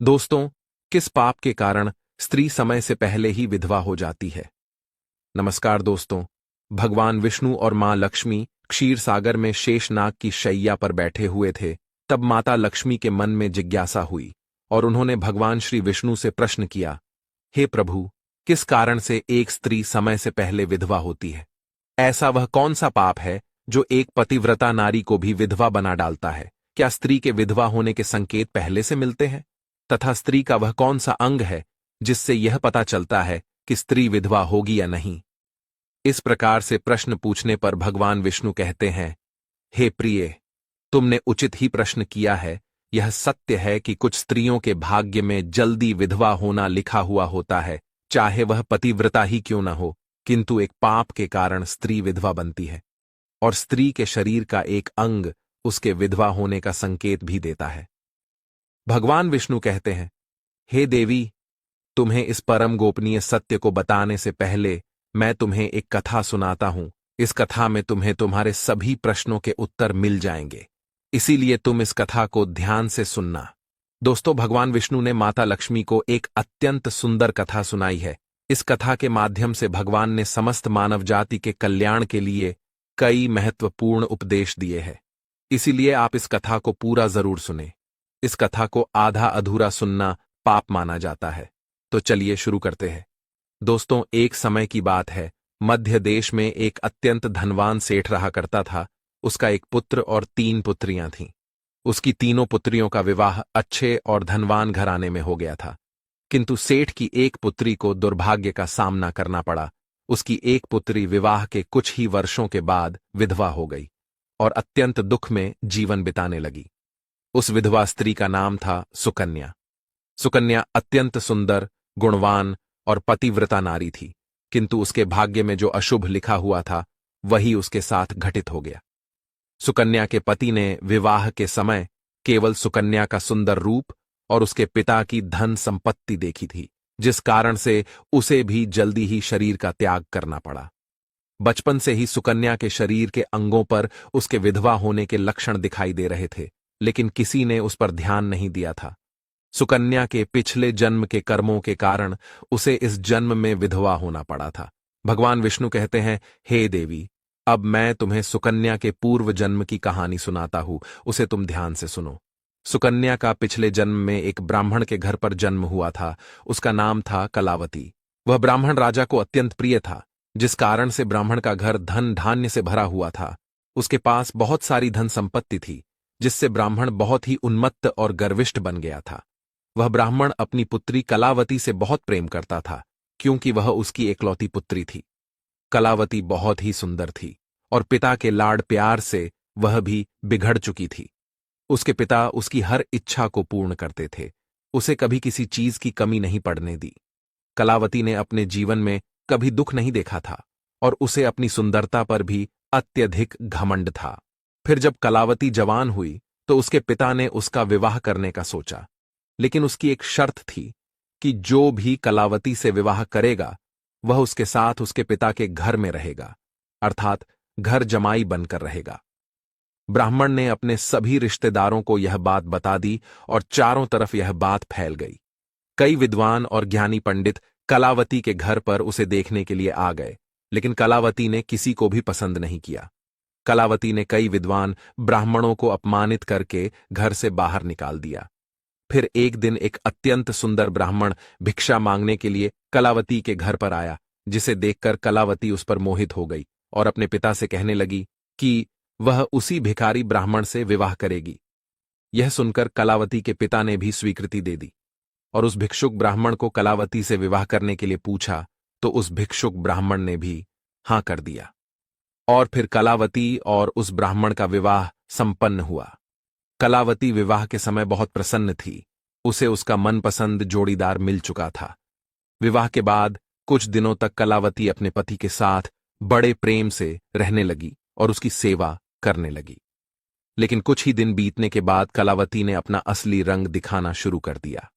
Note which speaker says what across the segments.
Speaker 1: दोस्तों, किस पाप के कारण स्त्री समय से पहले ही विधवा हो जाती है? नमस्कार दोस्तों। भगवान विष्णु और मां लक्ष्मी क्षीर सागर में शेषनाग की शैया पर बैठे हुए थे। तब माता लक्ष्मी के मन में जिज्ञासा हुई और उन्होंने भगवान श्री विष्णु से प्रश्न किया, हे प्रभु, किस कारण से एक स्त्री समय से पहले विधवा होती है? ऐसा वह कौन सा पाप है जो एक पतिव्रता नारी को भी विधवा बना डालता है? क्या स्त्री के विधवा होने के संकेत पहले से मिलते हैं? तथा स्त्री का वह कौन सा अंग है जिससे यह पता चलता है कि स्त्री विधवा होगी या नहीं? इस प्रकार से प्रश्न पूछने पर भगवान विष्णु कहते हैं, हे प्रिय, तुमने उचित ही प्रश्न किया है। यह सत्य है कि कुछ स्त्रियों के भाग्य में जल्दी विधवा होना लिखा हुआ होता है, चाहे वह पतिव्रता ही क्यों न हो, किंतु एक पाप के कारण स्त्री विधवा बनती है और स्त्री के शरीर का एक अंग उसके विधवा होने का संकेत भी देता है। भगवान विष्णु कहते हैं, हे देवी, तुम्हें इस परम गोपनीय सत्य को बताने से पहले मैं तुम्हें एक कथा सुनाता हूं। इस कथा में तुम्हें तुम्हारे सभी प्रश्नों के उत्तर मिल जाएंगे, इसीलिए तुम इस कथा को ध्यान से सुनना। दोस्तों, भगवान विष्णु ने माता लक्ष्मी को एक अत्यंत सुंदर कथा सुनाई है। इस कथा के माध्यम से भगवान ने समस्त मानव जाति के कल्याण के लिए कई महत्वपूर्ण उपदेश दिए हैं। इसीलिए आप इस कथा को पूरा जरूर सुने। इस कथा को आधा अधूरा सुनना पाप माना जाता है। तो चलिए शुरू करते हैं। दोस्तों, एक समय की बात है। मध्य देश में एक अत्यंत धनवान सेठ रहा करता था। उसका एक पुत्र और 3 पुत्रियां थीं। उसकी तीनों पुत्रियों का विवाह अच्छे और धनवान घराने में हो गया था, किंतु सेठ की एक पुत्री को दुर्भाग्य का सामना करना पड़ा। उसकी एक पुत्री विवाह के कुछ ही वर्षों के बाद विधवा हो गई और अत्यंत दुख में जीवन बिताने लगी। उस विधवा स्त्री का नाम था सुकन्या। सुकन्या अत्यंत सुंदर, गुणवान और पतिव्रता नारी थी, किंतु उसके भाग्य में जो अशुभ लिखा हुआ था वही उसके साथ घटित हो गया। सुकन्या के पति ने विवाह के समय केवल सुकन्या का सुंदर रूप और उसके पिता की धन संपत्ति देखी थी, जिस कारण से उसे भी जल्दी ही शरीर का त्याग करना पड़ा। बचपन से ही सुकन्या के शरीर के अंगों पर उसके विधवा होने के लक्षण दिखाई दे रहे थे, लेकिन किसी ने उस पर ध्यान नहीं दिया था। सुकन्या के पिछले जन्म के कर्मों के कारण उसे इस जन्म में विधवा होना पड़ा था। भगवान विष्णु कहते हैं, हे देवी, अब मैं तुम्हें सुकन्या के पूर्व जन्म की कहानी सुनाता हूं, उसे तुम ध्यान से सुनो। सुकन्या का पिछले जन्म में एक ब्राह्मण के घर पर जन्म हुआ था। उसका नाम था कलावती। वह ब्राह्मण राजा को अत्यंत प्रिय था, जिस कारण से ब्राह्मण का घर धन धान्य से भरा हुआ था। उसके पास बहुत सारी धन संपत्ति थी, जिससे ब्राह्मण बहुत ही उन्मत्त और गर्विष्ठ बन गया था। वह ब्राह्मण अपनी पुत्री कलावती से बहुत प्रेम करता था, क्योंकि वह उसकी एकलौती पुत्री थी। कलावती बहुत ही सुंदर थी और पिता के लाड प्यार से वह भी बिगड़ चुकी थी। उसके पिता उसकी हर इच्छा को पूर्ण करते थे, उसे कभी किसी चीज की कमी नहीं पड़ने दी। कलावती ने अपने जीवन में कभी दुख नहीं देखा था और उसे अपनी सुंदरता पर भी अत्यधिक घमंड था। फिर जब कलावती जवान हुई तो उसके पिता ने उसका विवाह करने का सोचा, लेकिन उसकी एक शर्त थी कि जो भी कलावती से विवाह करेगा वह उसके साथ उसके पिता के घर में रहेगा, अर्थात घर जमाई बनकर रहेगा। ब्राह्मण ने अपने सभी रिश्तेदारों को यह बात बता दी और चारों तरफ यह बात फैल गई। कई विद्वान और ज्ञानी पंडित कलावती के घर पर उसे देखने के लिए आ गए, लेकिन कलावती ने किसी को भी पसंद नहीं किया। कलावती ने कई विद्वान ब्राह्मणों को अपमानित करके घर से बाहर निकाल दिया। फिर एक दिन एक अत्यंत सुंदर ब्राह्मण भिक्षा मांगने के लिए कलावती के घर पर आया, जिसे देखकर कलावती उस पर मोहित हो गई और अपने पिता से कहने लगी कि वह उसी भिखारी ब्राह्मण से विवाह करेगी। यह सुनकर कलावती के पिता ने भी स्वीकृति दे दी और उस भिक्षुक ब्राह्मण को कलावती से विवाह करने के लिए पूछा, तो उस भिक्षुक ब्राह्मण ने भी हां कर दिया और फिर कलावती और उस ब्राह्मण का विवाह संपन्न हुआ। कलावती विवाह के समय बहुत प्रसन्न थी। उसे उसका मनपसंद जोड़ीदार मिल चुका था। विवाह के बाद कुछ दिनों तक कलावती अपने पति के साथ बड़े प्रेम से रहने लगी और उसकी सेवा करने लगी। लेकिन कुछ ही दिन बीतने के बाद कलावती ने अपना असली रंग दिखाना शुरू कर दिया।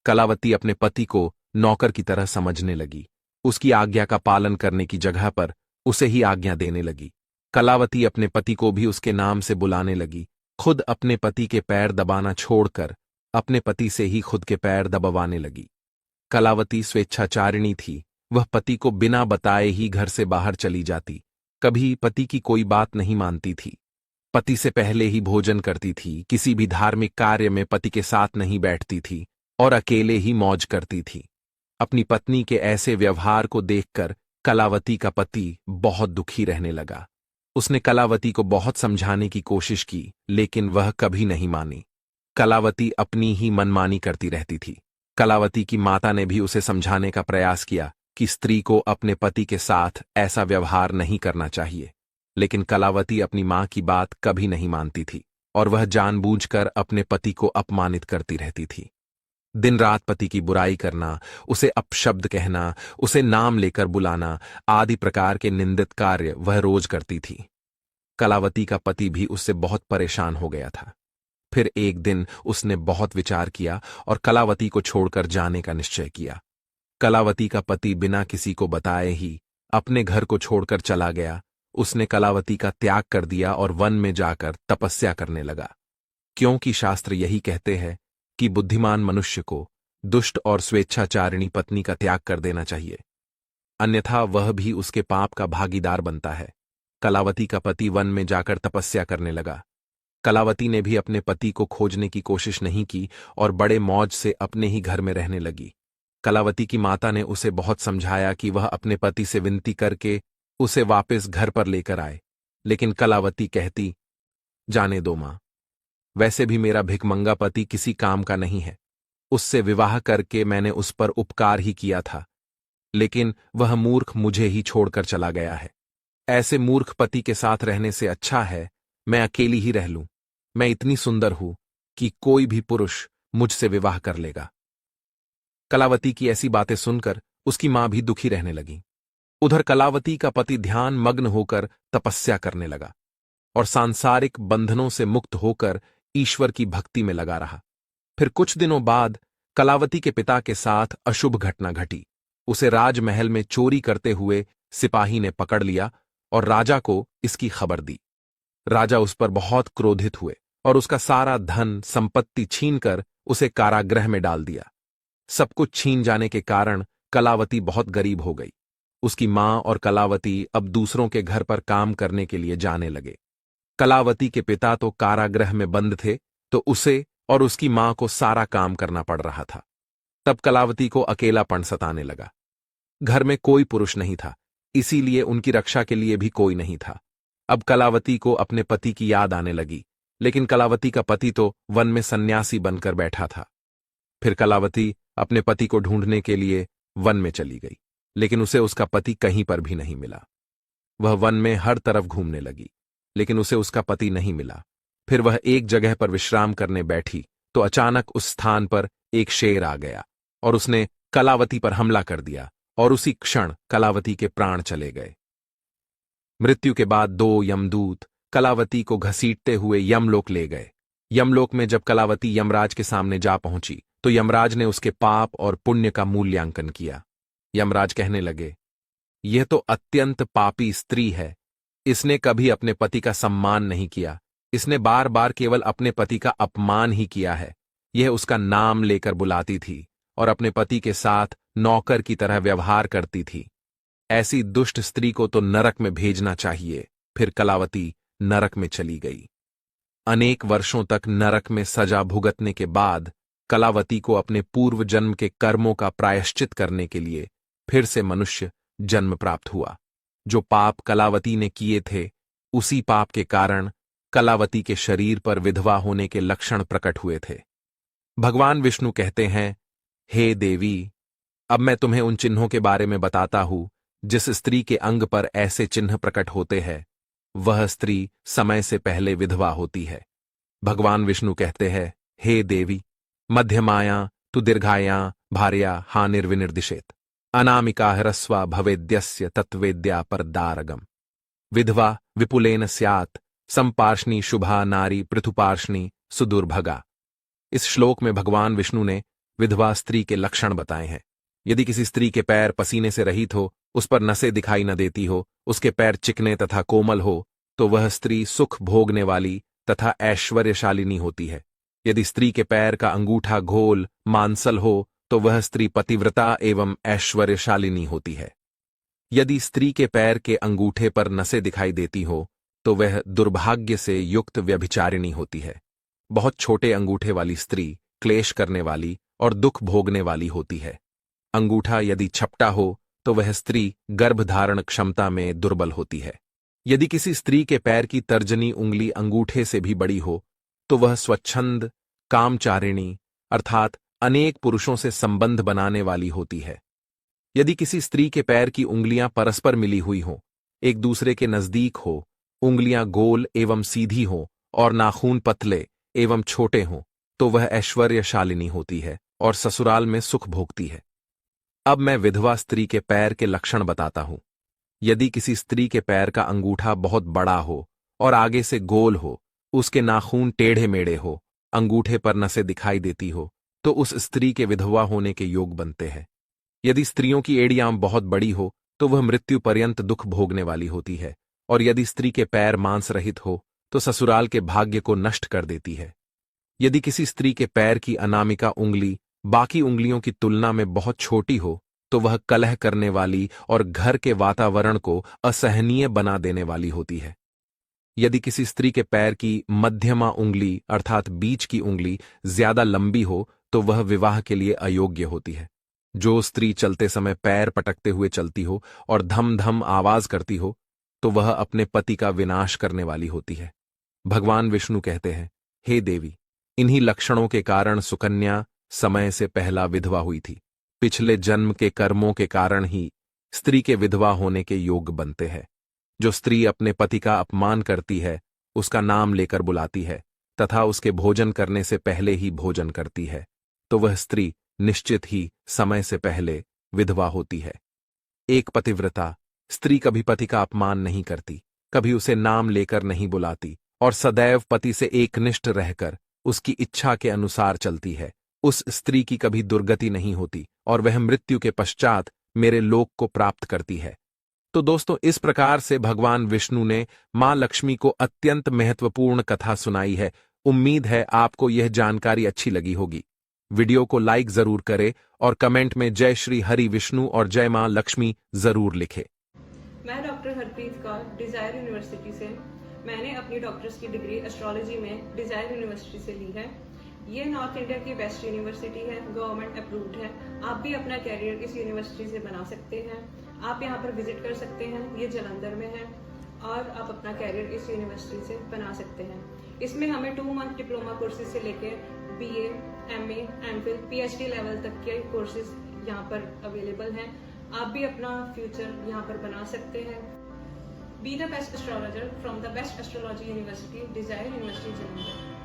Speaker 1: कलावती अपने पति को नौकर की तरह समझने लगी। उसकी आज्ञा का पालन करने की जगह पर उसे ही आज्ञा देने लगी। कलावती अपने पति को भी उसके नाम से बुलाने लगी। खुद अपने पति के पैर दबाना छोड़कर अपने पति से ही खुद के पैर दबाने लगी। कलावती स्वेच्छाचारिणी थी, वह पति को बिना बताए ही घर से बाहर चली जाती, कभी पति की कोई बात नहीं मानती थी। पति से पहले ही भोजन करती थी, किसी भी धार्मिक कार्य में पति के साथ नहीं बैठती थी और अकेले ही मौज करती थी। अपनी पत्नी के ऐसे व्यवहार को देखकर कलावती का पति बहुत दुखी रहने लगा। उसने कलावती को बहुत समझाने की कोशिश की, लेकिन वह कभी नहीं मानी। कलावती अपनी ही मनमानी करती रहती थी। कलावती की माता ने भी उसे समझाने का प्रयास किया कि स्त्री को अपने पति के साथ ऐसा व्यवहार नहीं करना चाहिए, लेकिन कलावती अपनी मां की बात कभी नहीं मानती थी और वह जानबूझकर अपने पति को अपमानित करती रहती थी। दिन रात पति की बुराई करना, उसे अपशब्द कहना, उसे नाम लेकर बुलाना आदि प्रकार के निंदित कार्य वह रोज करती थी। कलावती का पति भी उससे बहुत परेशान हो गया था। फिर एक दिन उसने बहुत विचार किया और कलावती को छोड़कर जाने का निश्चय किया। कलावती का पति बिना किसी को बताए ही अपने घर को छोड़कर चला गया। उसने कलावती का त्याग कर दिया और वन में जाकर तपस्या करने लगा, क्योंकि शास्त्र यही कहते हैं कि बुद्धिमान मनुष्य को दुष्ट और स्वेच्छाचारिणी पत्नी का त्याग कर देना चाहिए, अन्यथा वह भी उसके पाप का भागीदार बनता है। कलावती का पति वन में जाकर तपस्या करने लगा। कलावती ने भी अपने पति को खोजने की कोशिश नहीं की और बड़े मौज से अपने ही घर में रहने लगी। कलावती की माता ने उसे बहुत समझाया कि वह अपने पति से विनती करके उसे वापस घर पर लेकर आए, लेकिन कलावती कहती, जाने दो मां, वैसे भी मेरा भिखमंगा पति किसी काम का नहीं है। उससे विवाह करके मैंने उस पर उपकार ही किया था, लेकिन वह मूर्ख मुझे ही छोड़कर चला गया है। ऐसे मूर्ख पति के साथ रहने से अच्छा है मैं अकेली ही रह लूं। मैं इतनी सुंदर हूं कि कोई भी पुरुष मुझसे विवाह कर लेगा। कलावती की ऐसी बातें सुनकर उसकी मां भी दुखी रहने लगी। उधर कलावती का पति ध्यान मग्न होकर तपस्या करने लगा और सांसारिक बंधनों से मुक्त होकर ईश्वर की भक्ति में लगा रहा। फिर कुछ दिनों बाद कलावती के पिता के साथ अशुभ घटना घटी। उसे राजमहल में चोरी करते हुए सिपाही ने पकड़ लिया और राजा को इसकी खबर दी। राजा उस पर बहुत क्रोधित हुए और उसका सारा धन संपत्ति छीनकर उसे कारागृह में डाल दिया। सब कुछ छीन जाने के कारण कलावती बहुत गरीब हो गई। उसकी मां और कलावती अब दूसरों के घर पर काम करने के लिए जाने लगे। कलावती के पिता तो कारागृह में बंद थे, तो उसे और उसकी मां को सारा काम करना पड़ रहा था। तब कलावती को अकेलापन सताने लगा। घर में कोई पुरुष नहीं था, इसीलिए उनकी रक्षा के लिए भी कोई नहीं था। अब कलावती को अपने पति की याद आने लगी, लेकिन कलावती का पति तो वन में सन्यासी बनकर बैठा था। फिर कलावती अपने पति को ढूंढने के लिए वन में चली गई, लेकिन उसे उसका पति कहीं पर भी नहीं मिला। वह वन में हर तरफ घूमने लगी, लेकिन उसे उसका पति नहीं मिला। फिर वह एक जगह पर विश्राम करने बैठी तो अचानक उस स्थान पर एक शेर आ गया और उसने कलावती पर हमला कर दिया और उसी क्षण कलावती के प्राण चले गए। मृत्यु के बाद दो यमदूत कलावती को घसीटते हुए यमलोक ले गए। यमलोक में जब कलावती यमराज के सामने जा पहुंची तो यमराज ने उसके पाप और पुण्य का मूल्यांकन किया। यमराज कहने लगे, यह तो अत्यंत पापी स्त्री है। इसने कभी अपने पति का सम्मान नहीं किया। इसने बार बार केवल अपने पति का अपमान ही किया है। यह उसका नाम लेकर बुलाती थी और अपने पति के साथ नौकर की तरह व्यवहार करती थी। ऐसी दुष्ट स्त्री को तो नरक में भेजना चाहिए। फिर कलावती नरक में चली गई। अनेक वर्षों तक नरक में सजा भुगतने के बाद कलावती को अपने पूर्व जन्म के कर्मों का प्रायश्चित करने के लिए फिर से मनुष्य जन्म प्राप्त हुआ। जो पाप कलावती ने किए थे, उसी पाप के कारण कलावती के शरीर पर विधवा होने के लक्षण प्रकट हुए थे। भगवान विष्णु कहते हैं, हे देवी, अब मैं तुम्हें उन चिन्हों के बारे में बताता हूं जिस स्त्री के अंग पर ऐसे चिन्ह प्रकट होते हैं, वह स्त्री समय से पहले विधवा होती है। भगवान विष्णु कहते हैं, हे देवी, मध्यमाया तु दीर्घाया भार्या हानिर्विनिर्दिशेत, अनामिका ह्रस्वा भवेद्यस्य तत्वेद्या परदारगम, विधवा विपुलेन स्यात्, संपार्ष्णी शुभा नारी पृथुपार्ष्णी सुदुर्भगा। इस श्लोक में भगवान विष्णु ने विधवा स्त्री के लक्षण बताए हैं। यदि किसी स्त्री के पैर पसीने से रहित हो, उस पर नसें दिखाई न देती हो, उसके पैर चिकने तथा कोमल हो, तो वह स्त्री सुख भोगने वाली तथा ऐश्वर्यशालिनी होती है। यदि स्त्री के पैर का अंगूठा गोल मांसल हो तो वह स्त्री पतिव्रता एवं ऐश्वर्यशालिनी होती है। यदि स्त्री के पैर के अंगूठे पर नसें दिखाई देती हो तो वह दुर्भाग्य से युक्त व्यभिचारिणी होती है। बहुत छोटे अंगूठे वाली स्त्री क्लेश करने वाली और दुख भोगने वाली होती है। अंगूठा यदि छपटा हो तो वह स्त्री गर्भधारण क्षमता में दुर्बल होती है। यदि किसी स्त्री के पैर की तर्जनी उंगली अंगूठे से भी बड़ी हो तो वह स्वच्छंद कामचारिणी अर्थात अनेक पुरुषों से संबंध बनाने वाली होती है। यदि किसी स्त्री के पैर की उंगलियां परस्पर मिली हुई हों, एक दूसरे के नजदीक हो, उंगलियां गोल एवं सीधी हों और नाखून पतले एवं छोटे हों, तो वह ऐश्वर्यशालिनी होती है और ससुराल में सुख भोगती है। अब मैं विधवा स्त्री के पैर के लक्षण बताता हूं। यदि किसी स्त्री के पैर का अंगूठा बहुत बड़ा हो और आगे से गोल हो, उसके नाखून टेढ़े मेढ़े हो, अंगूठे पर नसें दिखाई देती हो, तो उस स्त्री के विधवा होने के योग बनते हैं। यदि स्त्रियों की एड़ियां बहुत बड़ी हो तो वह मृत्यु पर्यंत दुख भोगने वाली होती है, और यदि स्त्री के पैर मांस रहित हो तो ससुराल के भाग्य को नष्ट कर देती है। यदि किसी स्त्री के पैर की अनामिका उंगली बाकी उंगलियों की तुलना में बहुत छोटी हो तो वह कलह करने वाली और घर के वातावरण को असहनीय बना देने वाली होती है। यदि किसी स्त्री के पैर की मध्यमा उंगली अर्थात बीच की उंगली ज्यादा लंबी हो तो वह विवाह के लिए अयोग्य होती है। जो स्त्री चलते समय पैर पटकते हुए चलती हो और धम धम आवाज करती हो तो वह अपने पति का विनाश करने वाली होती है। भगवान विष्णु कहते हैं, हे देवी, इन्हीं लक्षणों के कारण सुकन्या समय से पहला विधवा हुई थी। पिछले जन्म के कर्मों के कारण ही स्त्री के विधवा होने के योग बनते हैं। जो स्त्री अपने पति का अपमान करती है, उसका नाम लेकर बुलाती है तथा उसके भोजन करने से पहले ही भोजन करती है, तो वह स्त्री निश्चित ही समय से पहले विधवा होती है। एक पतिव्रता स्त्री कभी पति का अपमान नहीं करती, कभी उसे नाम लेकर नहीं बुलाती और सदैव पति से एकनिष्ठ रहकर उसकी इच्छा के अनुसार चलती है। उस स्त्री की कभी दुर्गति नहीं होती और वह मृत्यु के पश्चात मेरे लोक को प्राप्त करती है। तो दोस्तों, इस प्रकार से भगवान विष्णु ने मां लक्ष्मी को अत्यंत महत्वपूर्ण कथा सुनाई है। उम्मीद है आपको यह जानकारी अच्छी लगी होगी। वीडियो को लाइक जरूर करें और कमेंट में जय श्री हरि विष्णु और जय मां लक्ष्मी जरूर लिखें।
Speaker 2: मैं doctor Harpreet Kaur desire university से। मैंने अपनी डॉक्टर्स की डिग्री एस्ट्रोलॉजी में डिजायर यूनिवर्सिटी से ली है। ये नॉर्थ इंडिया की बेस्ट यूनिवर्सिटी है, गवर्नमेंट अप्रूव्ड है। आप भी अपना कैरियर इस यूनिवर्सिटी से बना सकते हैं। आप यहाँ पर विजिट कर सकते हैं, ये जालंधर में है, और आप अपना कैरियर इस यूनिवर्सिटी से बना सकते हैं। इसमें हमें 2 मंथ डिप्लोमा कोर्सेज से लेकर BA, MA, MPhil, PhD level तक के कोर्सेज यहाँ पर अवेलेबल हैं। आप भी अपना फ्यूचर यहाँ पर बना सकते हैं। Be the best astrologer from the best astrology university, desire university Jalandhar.